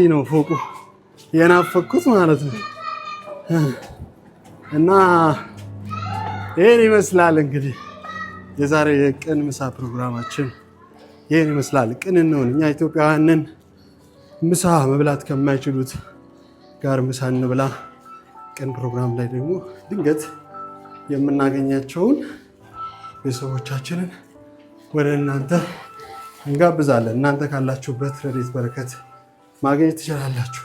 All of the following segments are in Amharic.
ነው ፎቁ የናፈኩት ማለት ነው። እና ይሄን ይመስላል እንግዲህ የዛሬ የቅን ምሳ ፕሮግራማችን ይሄን ይመስላል። ቅን እንሆን እኛ ኢትዮጵያውያንን ምሳ መብላት ከማይችሉት ጋር ምሳ እንብላ። ቅን ፕሮግራም ላይ ደግሞ ድንገት የምናገኛቸውን ቤተሰቦቻችንን ወደ እናንተ እንጋብዛለን። እናንተ ካላችሁበት ረድኤት በረከት ማግኘት ትችላላችሁ።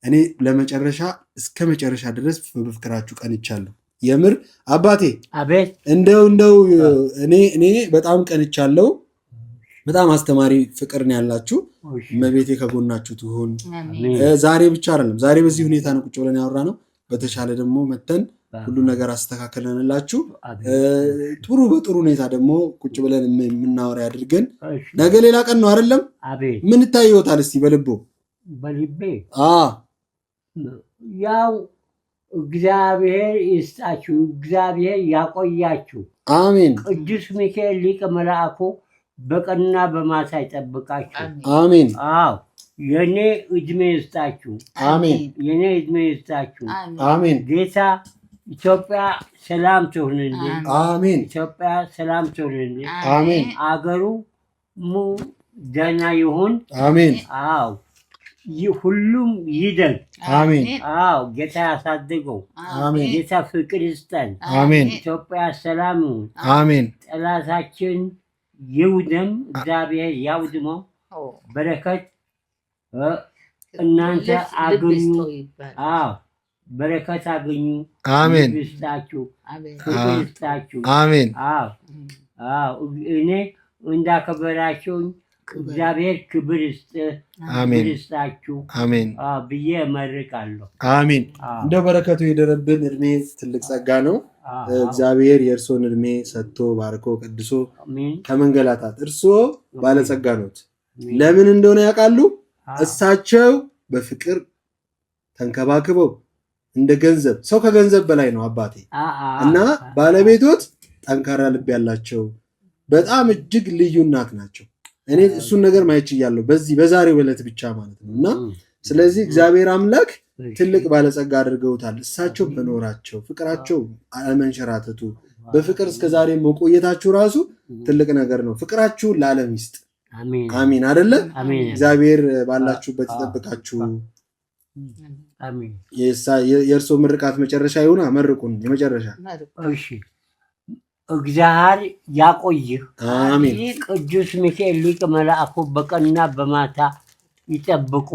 እኔ ለመጨረሻ እስከ መጨረሻ ድረስ በፍቅራችሁ ቀንቻለሁ። የምር አባቴ አቤት እንደው እኔ በጣም ቀንቻለሁ። በጣም አስተማሪ ፍቅር ነው ያላችሁ። እመቤቴ ከጎናችሁ ትሁን። ዛሬ ብቻ አይደለም፣ ዛሬ በዚህ ሁኔታ ነው ቁጭ ብለን ያወራነው። በተሻለ ደግሞ መተን ሁሉ ነገር አስተካክለንላችሁ በጥሩ ሁኔታ ደግሞ ቁጭ ብለን የምናወራ ያድርገን። ነገ ሌላ ቀን ነው አይደለም? ምን ይታየዎታል? እስቲ በልቦ በልቤ ያው እግዚአብሔር ይስጣችሁ፣ እግዚአብሔር ያቆያችሁ። አሜን። ቅዱስ ሚካኤል ሊቀ መላእክቱ በቀንና በማታ ይጠብቃችሁ። አሜን። አዎ የኔ እድሜ ይስጣችሁ። አሜን። የኔ እድሜ ይስጣችሁ። አሜን። ጌታ ኢትዮጵያ ሰላም ትሁንልን። አሜን። ኢትዮጵያ ሰላም ትሁንልን። አሜን። አገሩ ደህና ይሁን። አሜን። አዎ ሁሉም ይደግ። አሜን። አዎ ጌታ ያሳድገው። አሜን። ጌታ ፍቅር ይስጠን። አሜን። ኢትዮጵያ ሰላም ይሁን። አሜን። ጠላታችን ይውደም፣ እግዚአብሔር ያውድመው። በረከት እናንተ አገኙ። አዎ በረከት አገኙ። አሜን። ይስጣችሁ፣ ፍቅር ይስጣችሁ። አሜን። አዎ እኔ እንዳከበራችሁኝ እግዚአብሔር ክብር ይስጣችሁ። አሜን ብዬ እመርቃለሁ። አሜን። እንደ በረከቱ የደረብን እድሜ ትልቅ ጸጋ ነው። እግዚአብሔር የእርሶን እድሜ ሰጥቶ ባርኮ ቀድሶ ከመንገላታት እርሶ ባለጸጋ ኖት። ለምን እንደሆነ ያውቃሉ? እሳቸው በፍቅር ተንከባክበው እንደ ገንዘብ ሰው ከገንዘብ በላይ ነው አባቴ እና ባለቤቶት ጠንካራ ልብ ያላቸው በጣም እጅግ ልዩ እናት ናቸው። እኔ እሱን ነገር ማየት ይችላልሁ በዛሬው ዕለት ብቻ ማለት ነው። እና ስለዚህ እግዚአብሔር አምላክ ትልቅ ባለጸጋ አድርገውታል። እሳቸው በኖራቸው ፍቅራቸው አለመንሸራተቱ በፍቅር እስከዛሬ መቆየታችሁ ራሱ ትልቅ ነገር ነው። ፍቅራችሁ ለዓለም ይስጥ። አሜን አይደለ? እግዚአብሔር ባላችሁበት ይጠብቃችሁ። የእርሶ ምርቃት መጨረሻ ይሁን። መርቁን የመጨረሻ እሺ። እግዚአብሔር ያቆይህ። አሜን። ቅዱስ ሚካኤል ሊቀ መላእክቱ በቀንና በማታ ይጠብቁ።